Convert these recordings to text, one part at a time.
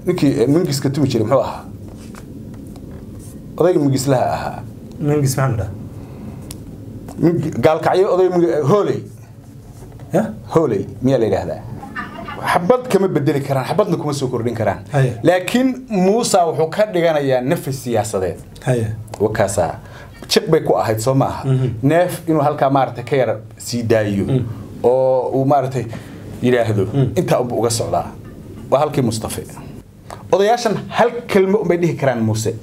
ninkii mingiska tumi jiray muxuu ahaa odayga mingislaha ahaa mingis maxamed gaalkacyo oday hooley hooley miyaa la yidhaahdaa xabad kama bedeli karaan xabadna kuma soo kordhin karaan laakiin Muuse wuxuu ka dhiganayaa nafis siyaasadeed wakaasa jiq bay ku ahayd soo maaha neef inuu halka maartay ka yar sii daayo oo uu maartay yiraahdo inta uu uga socdaa waa halkii Mustafa odayaashan hal kelmo bay dhihi karaan Muuse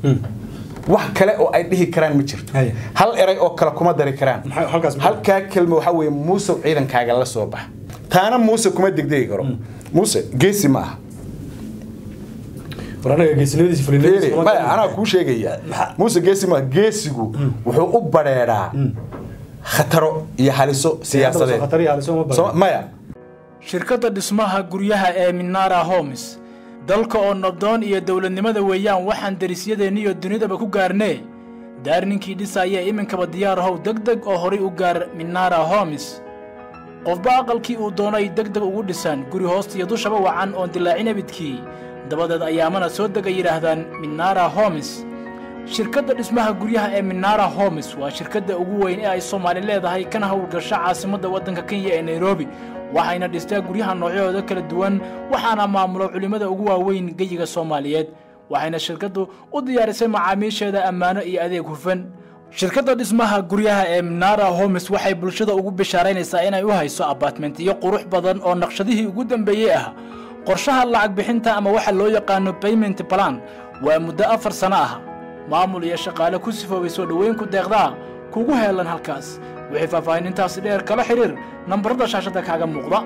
wax kale oo ay dhihi karaan ma jirto hal eray oo kala kuma dari karaan halka kelmo waxa weeye Muuse ciidankaaga la soo bax taana Muuse kuma degdegi karo Muuse geesi ma aha waranaga geesinimadiisa fulinaysa ma ana ku sheegaya Muuse geesi ma geesigu wuxuu u bareeraa khataro iyo haliso siyaasadeed maya shirkadda dhismaha guryaha ee Minara Homes dalka oo nabdoon iyo dawladnimada weeyaan waxaan darisyadeen iyo dunidaba ku gaarnay daarninkii dhisaya iminkaba diyaar ahow degdeg oo hore u gaar Minara Homes qofba aqalkii uu doonay degdeg ugu dhisan guri hoosta iyo dushaba wacan oo dilaacina bidkii dabadeed ayaamana soo degay yiraahdaan Minara Homes shirkadda dhismaha guryaha ee Minara Homes waa shirkadda ugu weyn ee ay Soomaali leedahay kana hawlgasha caasimadda waddanka Kenya ee Nairobi waxayna dhistaa guryaha noocyadooda kala duwan waxaana maamulo culimada ugu waaweyn geyiga Soomaaliyeed waxayna shirkaddu u diyaarisay macaamiisheeda ammaano iyo adeeg hufan shirkadda dhismaha guryaha ee Minara Homes waxay bulshada ugu bishaaraynaysaa inay u hayso apartment iyo qurux badan oo naqshadihii ugu dambeeyay ah qorshaha lacag bixinta ama waxa loo yaqaan payment plan waa muddo 4 sano ah maamul iyo shaqaale ku sifoobay soo dhaweyn ku deeqdaa kugu heelan halkaas wixii faahfaahintaas dheer kala xiriir nambarada shaashada kaaga muuqda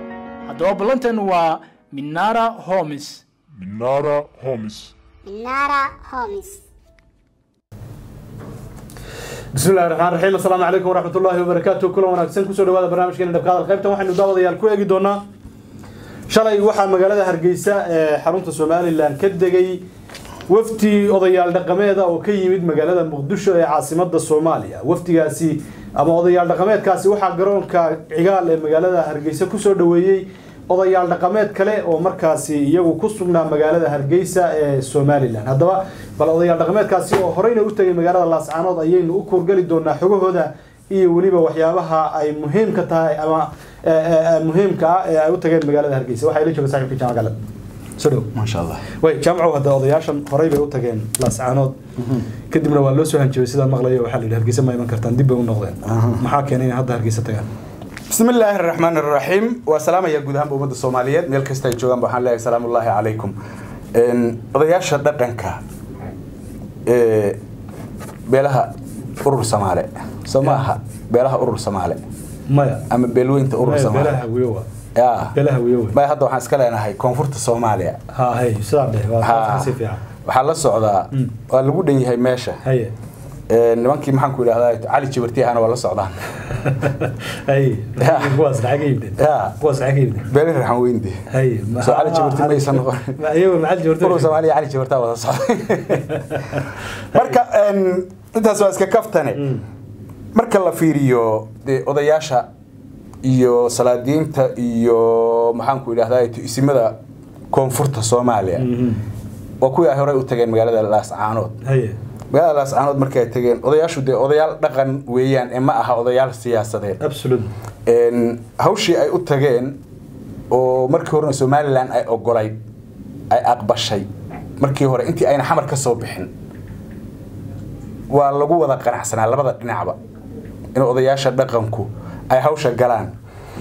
haddaba ballanteenu waa Minara Homes Minara Homes Minara Homes بسم الله الرحمن الرحيم السلام عليكم ورحمة الله وبركاته كل وناكسن كسر دوّا برنامج كنا نبقى هذا القيمة وحنا نداوض يالكو يجي دونا شلي وحنا مجال هرجيسة حرمة الصومالي اللي انكدجي وفتي قضية الرقمية ده وكي يمد مجال هذا مقدسه عاصمة الصومالية وفتي قاسي أما قضية الرقمية كاسي وحنا جرون كعجال مجال هذا هرجيسة كسر دوّي قضية الرقمية كله ومركزي يجو كسرنا مجال هذا هرجيسة الصومالي اللي هذا baladiya dhaqameedkaasi oo horeyna u tagay magaalada Laascaanood ayaynu u korgali doonaa xogahooda iyo waliba waxyaabaha ay muhiimka tahay ama muhiimka ay u tageen magaalada Hargeysa waxa ay la joogaa saaxiibka jaamacada soo ma sha Allah way jaamacadu hadda odayaashan horey bay u tageen Laascaanood kadibna waa loo soo hanjabay sida maqlayo waxa la yiraahdaa Hargeysa ma iman kartaan dib bay u noqdeen maxaa keenay hadda Hargeysa tagaan بسم الله الرحمن الرحيم وسلام يا جودهم بأمة الصوماليات ميل كستي جوان بحال الله سلام الله عليكم odayaasha dhaqanka beelaha urur Soomaali Soomaha beelaha urur Soomaali maya ama beelweynta urur Soomaali beelaha wiiwa beelaha wiiwa ma hadda waxaan iska leenahay koonfurta Soomaaliya hay sidoo waa si fiican waxa la socdaa waa lagu dhan yahay meesha nimankii maxaan ku yiraahdaa Cali Jibarti ahna waa la socdaan kuwaas lacagayde beelaha raxan weynde soo Cali Jibarti ma aysan noqon ayagu Cali Jibarti urur Soomaaliya Cali Jibarti wada socday marka intaas waa iska kaftane marka la fiiriyo odayaasha iyo salaadiinta iyo maxaan ku yiraahdaa isimada koonfurta Soomaaliya oo kuwii hore u tageen magaalada Laascaanood magaalada Laascaanood markay tageen odayaashu odayaal dhaqan weeyaan ma aha odayaal siyaasadeed absolutely hawshii ay u tageen oo markii hore Somaliland ay ogolay ay aqbashay markii hore intii ayna xamar ka soo bixin waa lagu wada qanacsanaa labada dhinacba in odayaasha dhaqanku ay hawsha galaan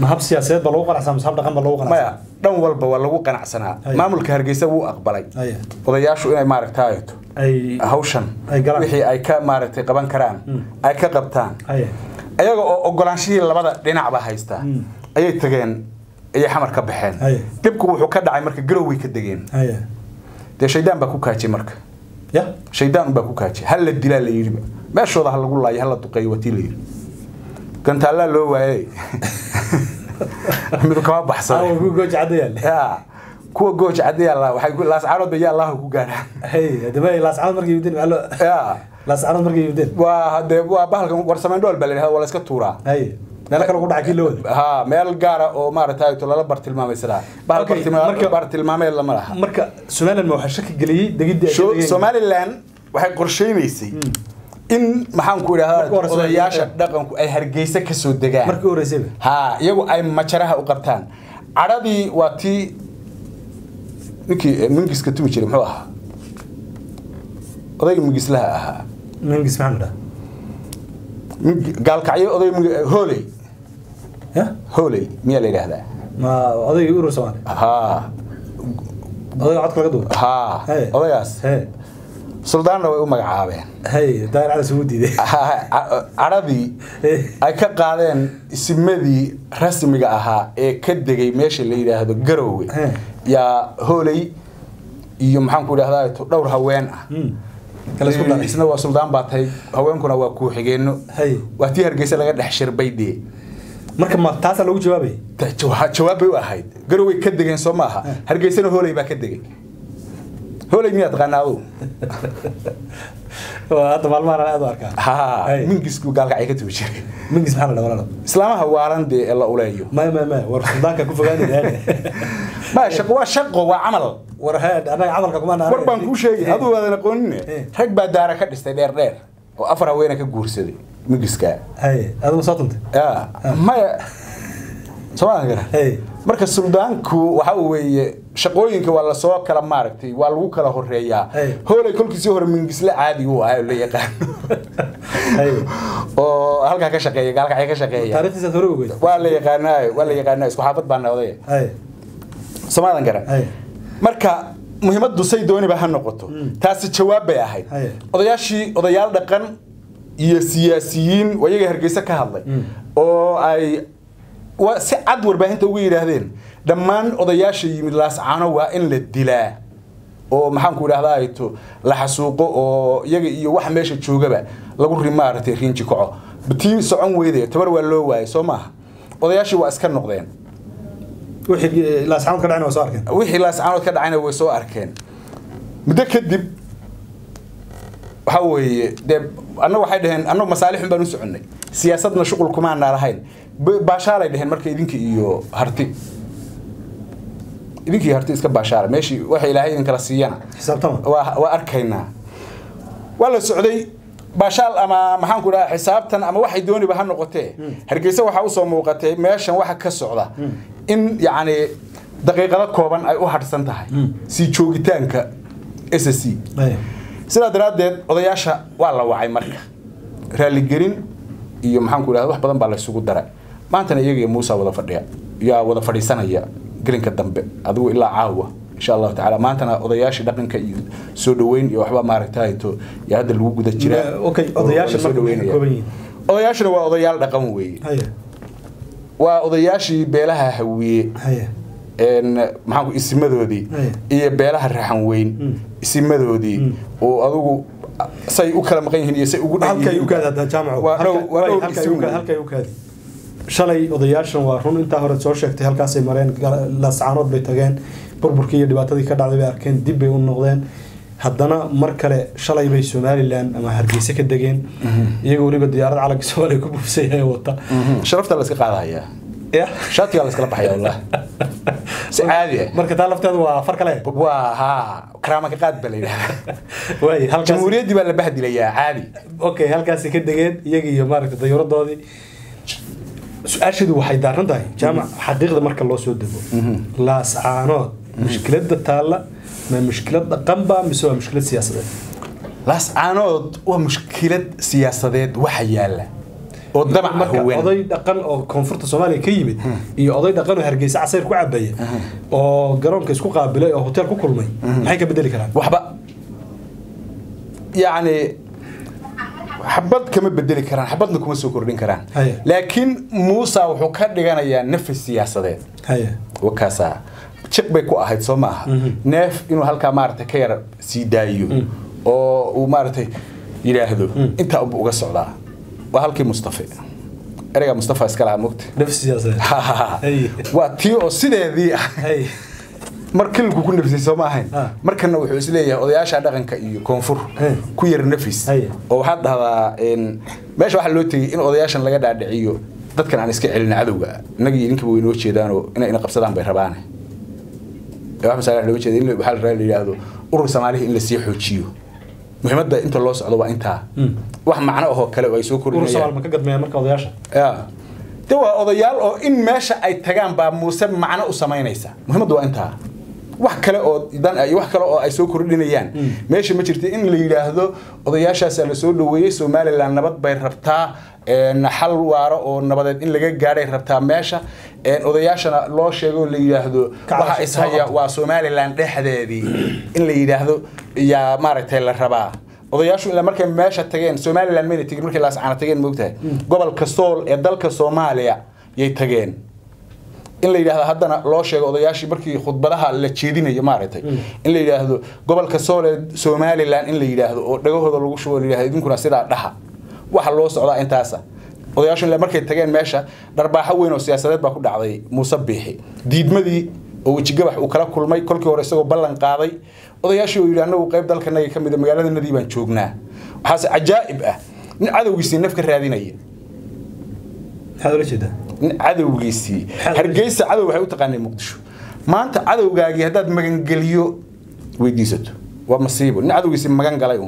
mahab siyaasadeed baa lagu qanacsanaa mahab dhaqan baa lagu qanacsanaa dhan walba waa lagu qanacsanaa maamulka Hargeysa wuu aqbalay odayaashu inay maaragtaayo ay hawshan wixii ay ka maaragtay qaban karaan ay ka qabtaan ayaga oo ogolaanshihii labada dhinacba haysta ayay tageen ay xamar ka baxeen dibku wuxuu ka dhacay marka Garowe ka dageen shaydaan baa ku kaajay marka shaydaan baa ku kaajay hal la dilaa la yiri meeshooda hal lagu laayay hal la duqeeyo watii la yiri كنت الله لو واي ميدو كما بحصل كو جوج عديال كو جوج عديال waxay ku Laascaanood bay Allah ku gaaraan hadaba Laascaanood markii yidin Laascaanood markii yidin waa bahalkan warsameyn dhool bal wala iska tuuraa meel kale ugu dhacay loo ها ميل قارة أو ما رتاي تلا برتلمامي سلا برتلمامي لما لها مركا سوماليلاند ما وحشك جلي دقيقة شو سوماليلاند waxay qorsheynaysi in maxaan ku yiraahdaa odayaasha dhaqanku ay hargeysa ka soo degaan markii horeysay ha iyagu ay majaraha u qabtaan caradii waa tii ninkii mingiska tumi jiray muxuu ahaa odayga mingislaha ahaa mingis maxamed gaalkacyo oday hooley hooley miyaa la yiraahdaa ma odayga urur Soomaali ha odayga codka laga duubo ha odaygaas سلطان way u magacaabeen hay daayir cali soo diiday caradii ay ka qaadeen ismadii rasmiga ahaa ee ka degay meesha la yiraahdo Garowe ya hoolay iyo maxaan ku yiraahdaa dhowr haween ah kala isku dhaxay isna waa suldaan baatay haweenkuna waa ku xigeeno waa tii Hargeysa laga dhex shirbaydee marka ma taas lagu jawaabay jawaab ay ahayd Garowe ka degeen Soomaha Hargeysana hoolay baa ka degay هولي مية تغناو وهذا مالمان أنا أدوارك ها من جسكو قال قاعد يكتب شيء من جس محل ولا إسلامها وارن دي الله أوليه ما ورفضاك كوف غاني يعني ما شق وعمل ورهاد أنا عمل كمان أنا وربان كل شيء هذا هذا نقول هيك بعد دارك استدير دير وأفرع وينك الجورسدي من جسكا هاي هذا مصادمة ما سواء غير marka suldaanku waxa weeye shaqooyinka waa la soo kala maaragtay waa lagu kala horeeyaa hoolay kulkiisii hore mingisla caadi uu ahay la yaqaan oo halka ka shaqeeya galka ay ka shaqeeya taariikhdiisa hore ugu waa la yaqaanaa isku xaafad baan noqday Soomaaliland garan marka muhiimadu say dooniba ha noqoto taasi jawaab bay ahayd odayaal dhaqan iyo siyaasiyiin wayaga Hargeysa ka hadlay oo ay si cad warbaahinta ugu yiraahdeen dhammaan odayaasha yimid laascaano waa in la dilaa oo maxaan ku yiraahdaa ayto la xasuuqo oo iyaga iyo wax meesha joogaba lagu rimaartay riinji kaco bitiin socon weeyday tabar waa loo waayay Soomaha odayaasha waa iska noqdeen wixii laascaano ka dhacayna waa soo arkeen wixii laascaano ka dhacayna way soo arkeen muddo kadib waxa weeye annagu waxay dhaheen annagu masaalixun baan u soconay siyaasadna shuqul kuma aan lahayn baashaalay dhaheen markay idinka harti iska baashaara meeshii waxa Ilaahay idin kala siiyana xisaabtama waa arkaynaa waa la socday baashaal ama maxaan ku dhahay xisaabtan ama waxay dooniba ha noqotee Hargeysa waxa u soo muuqatay meeshan waxa ka socda in yaani daqiiqado kooban ay u hadhsan tahay si joogitaanka SSC sida daraadeed odayaasha waa la wacay marka raali gelin iyo maxaan ku dhahay wax badan baa la isugu daray maantana iyaga iyo Muuse wada fadhiisanaya gelinka dambe adigu ilaa caawa insha Allah taala maantana odayaashii dhaqanka iyo soo dhaweyn iyo waxba maaragtay to ya hada lagu guda jiraa okay odayaasha marka kooban odayaashana waa odayaal dhaqan weeye waa odayaashii beelaha hawiye maxaan ku ismadoodii iyo beelaha raxan weyn ismadoodii oo adigu say u kala maqan yihiin iyo say ugu halkay u kaada jaamaco halkay u kaada shalay odayaashan waa run inta hore soo sheegtay halkaas ay mareen laascaanood bay tageen burburkii iyo dhibaatadii ka dhacday bay arkeen dib bay u noqdeen haddana mar kale shalay bay Somaliland ama Hargeysa ka degeen iyagoo waliba diyaarad calanka Soomaaliya ku buufsay wata sharafta la iska qaadaya shaatiga la iska baxaya wallahi si caadi marka taa lafteedu waa far kale waa karaama ka qaad baleeyahay way halkaas jamhuuriyadii baa la bahdilayaa caadi okay halkaas ka degeen iyaga iyo maaragtay dayuuradoodii su'aashidu waxay daaran tahay jaamac xaqiiqda marka loo soo dego laascaanood mushkiladda taala ma mushkilad dhaqan ba mise waa mushkilad siyaasadeed laascaanood waa mushkilad siyaasadeed waxa yaala oo damac haween oday dhaqan oo koonfurta Soomaaliya ka yimid iyo oday dhaqan oo Hargeysa casayr ku cabaya oo garoonka isku qaabilay oo hotel ku kulmay maxay ka bedeli karaan waxba yaani حبض كم بدل كران حبضنا كم سوكر دين كران لكن موسى وحكر دجانا نفس السياسة ده وكاسا شق بيكو أحد سماه نف إنه هالكامارت كير سيدايو أو ومارته يراهدو أنت أبو قصة وهالكي مصطفى أرجع مصطفى إسكال عمقت نفس السياسة واتيو سيدة ذي markii ku nafisay Soomaaliya markana wuxuu isleeyahay odayaasha dhaqanka iyo koonfur ku yar nafis oo waxa dhahdaa in meesha waxa loo tagay in odayaashan laga dhaadhiciyo dadkan aan iska celin cadowga inagii idinka way noo jeedaan oo inay qabsadaan bay rabaan wax masalan loo jeeday in waxa la raadiyo urur Soomaaliya in la sii xoojiyo muhiimadda inta loo socdo waa inta wax macno ah oo kale ay soo kordhinayaan urur Soomaaliya ma ka gadmaya marka odayaasha waa odayaal oo in meesha ay tagaan baa Muuse macno u sameynaysa muhiimaddu waa inta wax kale oo dan ay wax kale oo ay soo kordhinayaan meesha ma jirto in la yiraahdo odayaashaas la soo dhaweeyay Soomaaliland nabad bay rabtaa xal waaro oo nabadeed in laga gaaray rabtaa meesha odayaashana loo sheego la yiraahdo waxa ishaya waa Soomaaliland dhexdeedii in la yiraahdo yaa maaragtay la rabaa odayaashu ila markay meesha tageen Soomaaliland meena tageen markay la sacana tageen moogtahay gobolka Sool ee dalka Soomaaliya yay tageen in la yiraahdo haddana loo sheego odayaashii markii khudbadaha la jeedinayo maaragtay in la yiraahdo gobolka Sool ee Soomaaliland in la yiraahdo oo dhagahooda lagu shubo la yiraahdo idinkuna sidaa dhaha waxa loo socdaa intaas odayaashu ila markay tageen meesha darbaaxa weyn oo siyaasadeed baa ku dhacday Muuse Biixi diidmadii oo wajigabax uu kala kulmay kolkii hore isagoo ballan qaaday odayaashii oo yiraahdo qayb dalkanaga kamid ah magaalada Nadiib baan joognaa waxaas ajaa'ib ah in cadowgiisii nafka raadinaya هذا ليش ده؟ cadowgiisii hargeysa cadow waxay u taqaanay Muqdisho maanta cadowgaagi hadaad magan galiyo weydiisato waa masiibo in cadowgiisii magan galay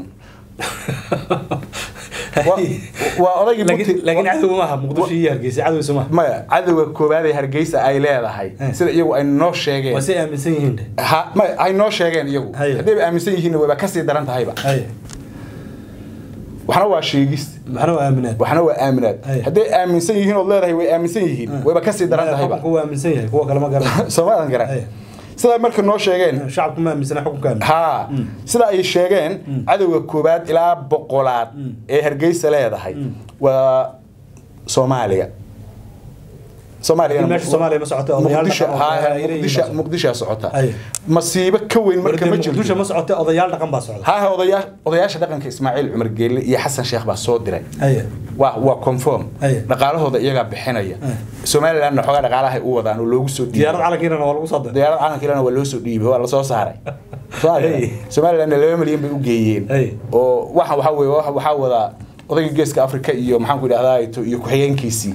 waa odaygi laakiin cadow ma aha Muqdisho iyo hargeysa cadow soo ma cadowga koobaad ee hargeysa ay leedahay sida iyagu ay noo sheegeen waa si aaminsan yihiin ma ay noo sheegeen iyagu haday aaminsan yihiin way ka sii daran tahayba waxna waa sheegis waxna waa aaminaad haday aaminsan yihiin oo leedahay way aaminsan yihiin wayba ka sii daran tahayba kuwa aaminsan yahay kuwa kale ma garan Soomaaliland garan sida marka noo sheegeen shacabku ma aaminsan xukunka sida ay sheegeen cadawga koobaad ilaa boqolaad ee hargeysa leedahay waa Soomaaliya ما سعته مقدشة سعته مصيبة كوين مركب مقدشة ما سعته أضيال رقم بسعته ها أضياش رقم كإسماعيل عمر قيل يا حسن شيخ بصوت دري وكونفورم نقاله هذا يجا بحناية سومالي لأنه حقا نقاله هو ذا إنه لو سود ديار على كيرنا ولا صدق ديار على كيرنا ولا سود دي هو الله صار سومالي لأنه لو مليون بيجيين وواحد وحاول أضيق جيسك أفريقيا يوم حنقول هذا يكحيين كيسي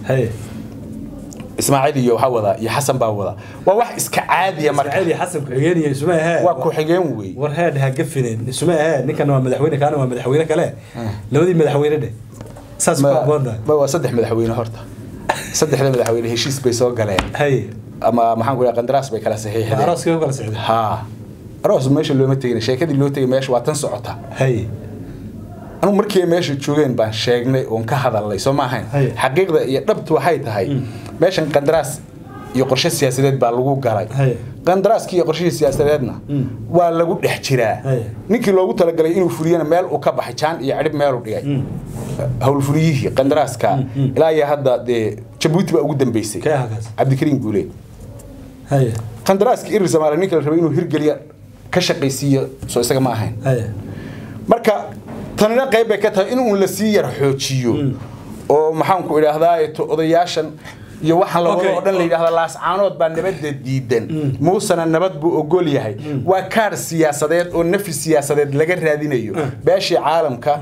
إسماعيل يو حوضا يا حسن باوضا وواحد إسك عادي مرة عادي حسن كحجين يسمعها ها وكحجين وي ورهاد هجفنين يسمعها ها نكنا مدحوينك أنا ومدحوينك لا لو دي مدحوينه ده ساس بقولنا ما صدق مدحوينه هرتا صدق هذا مدحوينه هشيس بيسوق عليه هاي أما ما حنقول قندراس بيكلا صحيح راس كيف قال سعيد ها راس ماشي اللي متيجي شيء كده اللي متيجي ماشي واتنصعتها هاي أنا مركي ماشي تشوفين بان شيء ونكهذا الله يسمع هاي حقيقة يضبط وحيد هاي ماشي قندراس يقرش السياسات باللغو قراي قندراس كي يقرش السياساتنا واللغو دحجرا نيكي لوغو تلغلay inuu furiyana meel uu ka baxay jaan iyo cirib meel u dhigay hawl furiyihi qandaraaska ilaa ay hadda de Djibouti ba ugu dambeysay Cabdikariin Guuleed hay qandaraaska irir Soomaaliya ninka la rabay inuu hirgeliyo ka shaqaysiyo soo isaga ma ahayn marka tanina qayb ay ka tahay inuu la sii yar xoojiyo oo maxaan ku ilaahdaa odayaashan iyo waxaan la wado oo dhan la yiraahdo laas caanood baa nabadda diidan muusana nabad buu ogol yahay waa kaar siyaasadeed oo nafi siyaasadeed laga raadinayo beeshii caalamka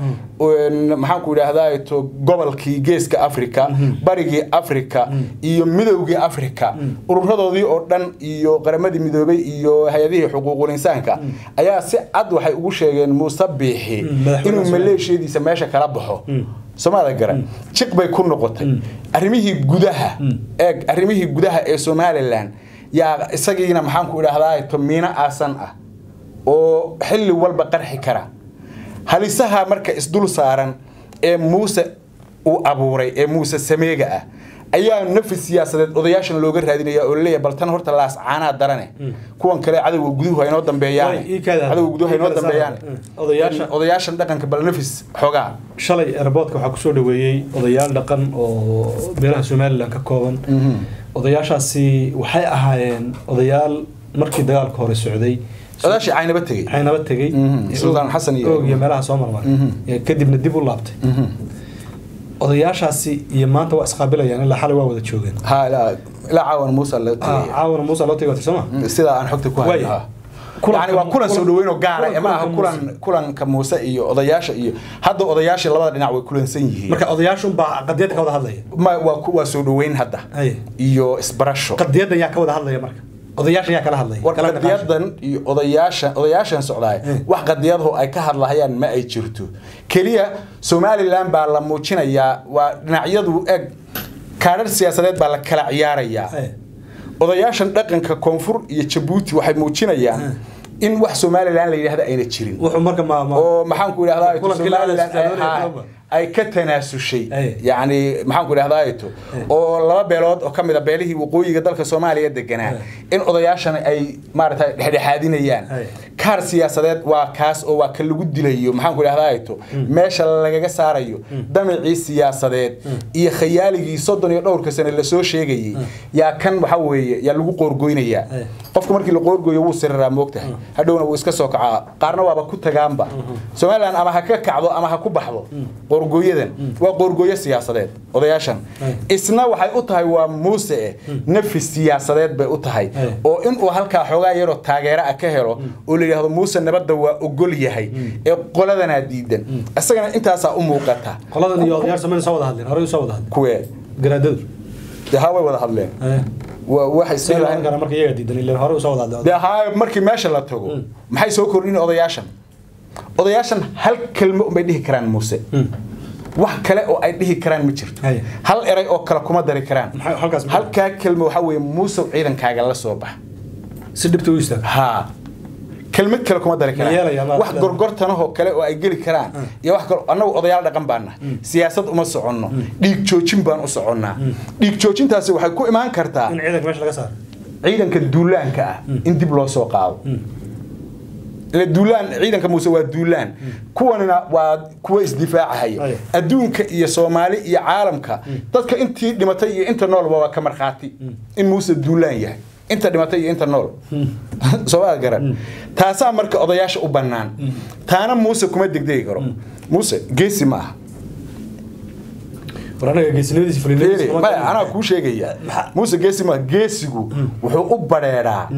maxaan ku ilaahdaa gobolkii geeska Afrika barigii Afrika iyo midowgii Afrika ururadoodii oo dhan iyo qaramadii midoobay iyo hay'adaha xuquuqul insaanka ayaa si cad waxay ugu sheegeen Muuse Biixi inuu maleeshiyadiisa meesha kala baxo Soomaaliya garan chiq bay ku noqotay arrimihii gudaha ee Somaliland yaa isagiina maxaan ku ilaahdaa tomiina aasan ah oo xilli walba qarxi kara halisaha marka isdul saaran ee Muuse uu abuuray ee Muuse sameega ah ayaa nafis siyaasadeed odayaashan looga raadinaya oo leeyahay baltan horta laas caana darane kuwan kale cadawga guduhu ay noo dambeeyaan cadawga guduhu ay noo dambeeyaan odayaashan dhaqanka bal nafis xogaa shalay airportka waxa ku soo dhaweeyay odayaal dhaqan oo beeraha Soomaaliland ka kooban odayaashaasi waxay ahaayeen odayaal markii dagaalka hore socday odayaashii aynaba tagay Sultan Xasan iyo meelaha Soomaaliland kadibna dib u laabtay odayaashaasi iyo maanta waa isqaabilayaan ilaa xalay waa wada joogeen لا عاون موسى عاون موسى لو تيجي تسمع سيدا عن حكتك واحد يعني وكلن سو دوينو غار ما كلن كموسى iyo odayaasha iyo hadda odayaasha labada dhinac way kulansan yihiin marka odayaashu baa qadiyada ka wada hadlaya ma waa soo dhaweyn hadda iyo isbarasho qadiyada yaa ka wada hadlaya marka odayaasha yaa kala hadlaya qadiyadan iyo odayaashan socdaay wax qadiyadahu ay ka hadlayaan ma ay jirto kaliya Somaliland baa la muujinayaa waa dhinacyadu eg kaarar siyaasadeed baa la kala ciyaaraya odayaashan dhaqanka koonfur iyo Djibouti waxay muujinayaan in wax Somaliland la yiraahdo ayna jirin wuxuu marka oo maxaan ku yiraahdaa Somaliland ay ka tanaasushay yani maxaan ku yiraahdaa oo laba beelood oo kamid ah beelihii waqooyiga dalka Soomaaliya deganaa in odayaashan ay maartay dhexdhexaadinayaan kaar siyaasadeed waa kaas oo waa ka lagu dilayo maxaan ku yiraahdaa meesha lagaga saarayo damacii siyaasadeed iyo khayaaligii 30 iyo dhowrka sano la soo sheegayay yaa kan waxa weeye yaa lagu qoorgoynaya qofka markii la qoorgooyo wuu sirraa moogtahay hadhowna wuu iska soo kacaa qaarna waaba ku tagaanba Somaliland ama ha ka kacdo ama ha ku baxdo qorgooyadan waa qorgooyo siyaasadeed odayaashan isna waxay u tahay waa Muuse nafis siyaasadeed bay u tahay oo in uu halka xogaa yaro taageero ah ka helo oo la yiraahdo Muuse nabadda waa ogol yahay ee qoladana diidan asagana intaas u muuqata qoladan iyo odayaasha Soomaaliya soo wada hadleen hore soo wada hadleen kuwe garaadadu way wada hadleen waxay soo lahayn markii iyaga diidan ilaa hore soo wada hadleen markii meesha la tago maxay soo kordhin odayaashan hal kelmo bay dhihi karaan Muuse wax kale oo ay dhihi karaan ma jirto hal eray oo kala kuma dari karaan halka kelmo waxa weeye Muuse ciidankaaga la soo bax si dhibto u istaag ha kelmad kale kuma dari karaan wax gorgortanaho kale oo ay gali karaan iyo wax kale anagu odayaal dhaqan baana siyaasad uma soconno dhiig joojin baan u soconnaa dhiig joojintaasi waxay ku imaan kartaa in ciidanka meesha laga saaro ciidanka duulaanka ah in dib loo soo qaado الدولان عيدا كموسى الدولان كوننا وكوا إسدفاعها الدون يا صومالي يا عالمك تذكر أنت دمتي أنت نول بابا كمرخاتي إن موسى الدولان يا أنت دمتي أنت نول سواء جرا تاسع مرك أضياش أبنان تانا موسى كم دقيقة جرا موسى جيسي ما ورانا جيسي نودي فريندي ما أنا كل شيء جيا موسى جيسي ما جيسيجو وحقوق بريرة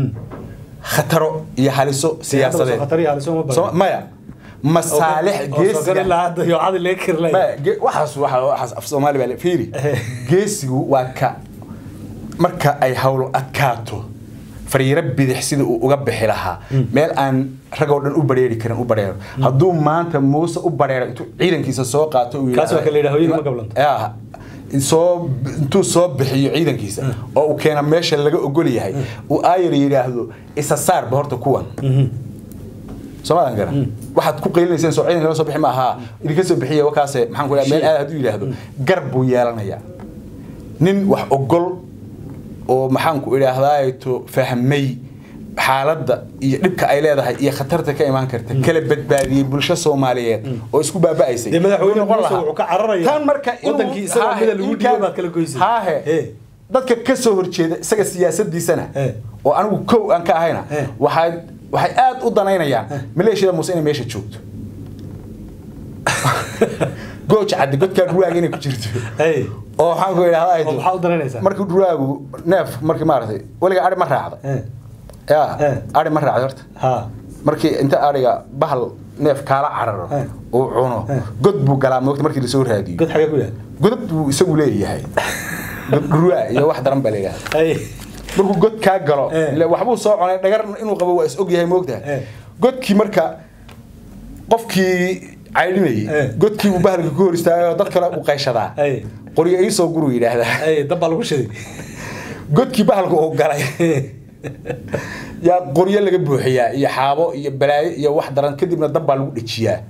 خطروا يحلسوا سياسة مايا مصالح جيس لا هذا يعاد ليكر لا وحس في الصومال بالي فيري جيسيو وكا مركا أي حول أكاتو فريربي يحسد وجبح لها مال أن رجعوا أوبريري كانوا أوبرير هدو ما أنت موسى أوبرير أنتوا عيدن كيس سوقاتو كاسو كلي رهوين ما قبلن intuu soo bixiyo ciidankiisa oo uu keena meesha laga ogol yahay oo ayr yiraahdo isa saar horta kuwan Soomaaliya garan waxaad ku qeylinaysaan soo ciidanka soo bixi ma aha idinka soo bixiyo wakaase maxaan ku leeyahay meel aad u yiraahdo garb buu yeelanaya nin wax ogol oo maxaan ku ilaahay to fahmay xaaladda iyo dhibka ay leedahay iyo khatarta ka iman karta kala badbaadiyay bulshada Soomaaliyeed oo isku baaba'aysay madaxweyne wuxuu ka cararaya tan marka wadankii isaga mid lagu dhigay baad kala goysay dadka ka soo horjeeda isaga siyaasadiisana oo anigu koow aan ka ahayna waxay aad u danaynayaan maleeshiyada Muuse inay meesha joogto gooch cad godka ruwaag inay ku jirto oo waxaan ku ilaahay waxa u danaynaysaa markuu ruwaagu neef markii maartay waliga ari ma raacdo ari ma raacdo horta markii inta ariga bahal neef kala cararo oo cuno god buu galaa moogta markii la soo raadiyo god xaga ku yahay god buu isagu leeyahay ruwaa iyo wax daran baa leeyahay markuu god ka galo waxbuu soo cunay dhagar inuu qabo waa is og yahay moogta godkii marka qofkii عيني قد كي وبهرك كورس تاعي ضد كلا وقيشدا قرية يسوع قرو يده دب على وش ذي قد كي بهرك وقلاي يا قرية اللي جبوحية يا حابو يا بلاي يا واحد ران كذي من الضب على وشيا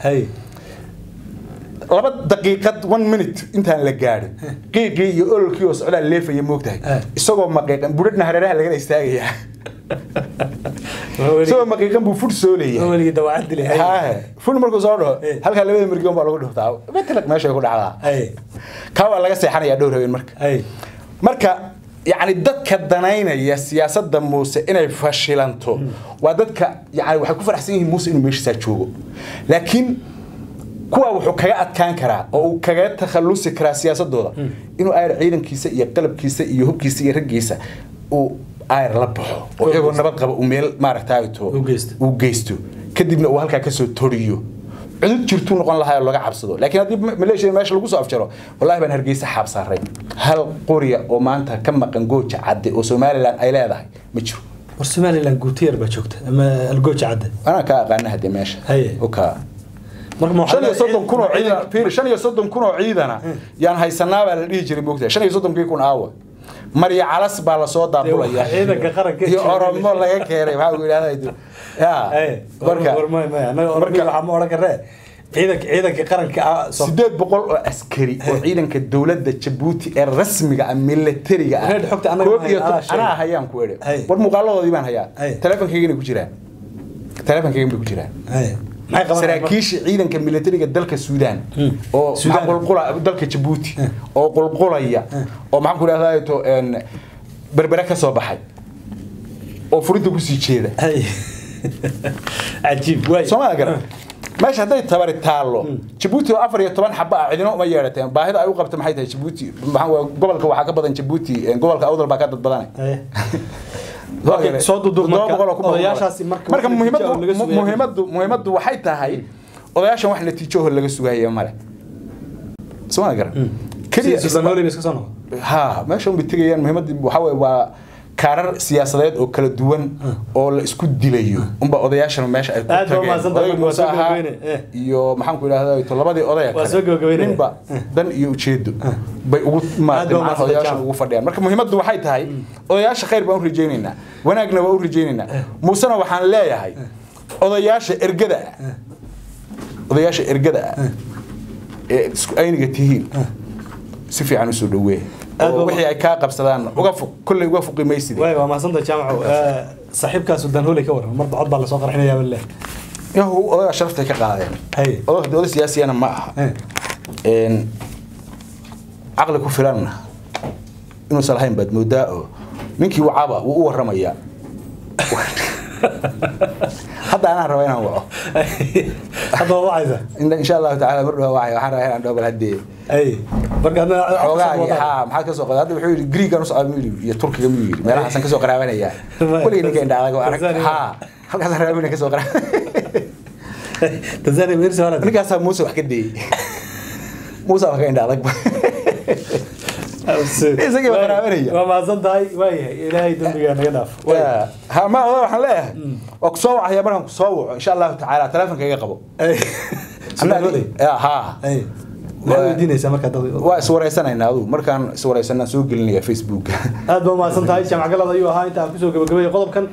لبعض دقيقة 1 minute أنت هنلقاه قي يقول كيوس على الليفة يموتها السوق ما قيقن بردنا هريرها اللي جالس تاعي سو ما كان بفوت سولي هو اللي دوعت لي ها فول مركو صاروا هل كان لبي مركو با لو دفتاو مثلك ماشي ku dhacda kawa laga seexanaya dhowr habeen marka yani dadka danaynaya siyaasadda Muuse inay fashilanto waa dadka yani waxay ku faraxsan yihiin Muuse inuu meesha joogo laakiin kuwa wuxuu kaga adkaan karaa oo uu kaga takhalusi karaa siyaasadooda inuu ay ciidankiisa iyo qalabkiisa iyo hubkiisa iyo ragiisa oo ayr la baxo oo iyagoo nabad qaba u meel maaragtayto u geysto kadibna uu halka ka soo toriyo cudud jirtu noqon lahaa laga cabsado laakiin hadii Malaysia meesha lagu soo afjaro wallahi baan Hargeysa xaab saaray hal qoriya oo maanta ka maqan gooja cadde oo Somaliland ay leedahay ma jiro war Somaliland guutiyar ba joogta ama gooja cadde ana ka aqaan hadii meesha oka marka 35 kun oo ciidan fiir 35 kun oo ciidana yaan haysanaaba la dhigi jiray moogtaa 35 kun aawa Maria Calas baa la soo daabulaya ciidanka qaranka iyo Oromo laga keenay waxa uu yiraahdaa waxa ma oran karee ciidanka qaranka 800 oo askari oo ciidanka dawladda Djibouti ee rasmiga ah militariga ah xogta anaga hayaan ku weeray war muuqaaladoodii baan hayaa telefonkayga ku jiraan saraakiisha ciidanka militariga dalka Suudaan oo qulqula dalka Djibouti oo qulqulaya oo maxaan ku raadayay to berbera ka soo baxay oo furinta ku sii jeeda ajiib way Soomaaliya meesha haday tabar taalo Djibouti oo 14 xabba cidina uma yeerateen baahida ay u qabto maxay tahay Djibouti gobolka waxa ka badan Djibouti gobolka awdal baa ka dad badan soo dudur odayaashaasi marka muhiimadu waxay tahay odayaashan wax natiijo laga sugayo male Soomaaliya kaliya Soomaaliya iska soo ha meesha uu bitigayaan muhiimadu waxa way waa kaarar siyaasadeed oo kala duwan oo la isku dilayo umba odayaashan meesha ay ku tageen iyo maxaan ku ilaahay to labadii odaya ninba dan iyo ujeedo bay ugu maadaan odayaashan ugu fadhiyaan marka muhiimadu waxay tahay odayaasha khayr baan u rajaynaynaa wanaagna waa u rajaynaynaa muusana waxaan leeyahay odayaasha ergada ee isku ayniga tihiin si fiican u soo dhaweey wixii ay ka qabsadaan uga fuq kulli uga fuqimaysid way waa maasanta jaamacu saaxiibkaas u danhoolay ka waran mar bacad baa la soo qarxinayaa billah yahu odaga sharafta ka qaadeen odaga siyaasiyana ma aha aqli ku filanna inuu salahayn bad moodaa ninkii wacaba uu u waramaya hadda ana rabo inaan waco hadda wacaysa insha Allah ta'ala marba wacay waxaan rabaa inaan dhawal hadii marka maxaa ka soo qaday hadda wuxuu yiri Greek anu soo iyo Turkiga miyuu yiri meelaha san ka soo qaraabanaya kulli ninka indhaalaga arag halkaas raabina ka soo qaraa Tanzania meersi wala ninkaas Muuse wax ka deeyay Muuse wax ka indhaalag isaga qaraabanaya waa maasantahay waayahay ilaahay dambiga naga dhaaf ha ma waxaan leeyahay oo ku soo wacaya markaan ku soo waco insha Allah ta'ala telefonkayga qabo waa iswareysanayna adu markaan iswareysanaa soo gelinaya Facebook aad baa maasantahay jamacgalada ayuu ahaa inta aan ku soo gabagabay qodobkan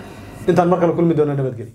intaan markale kulmi doono nabadgelyo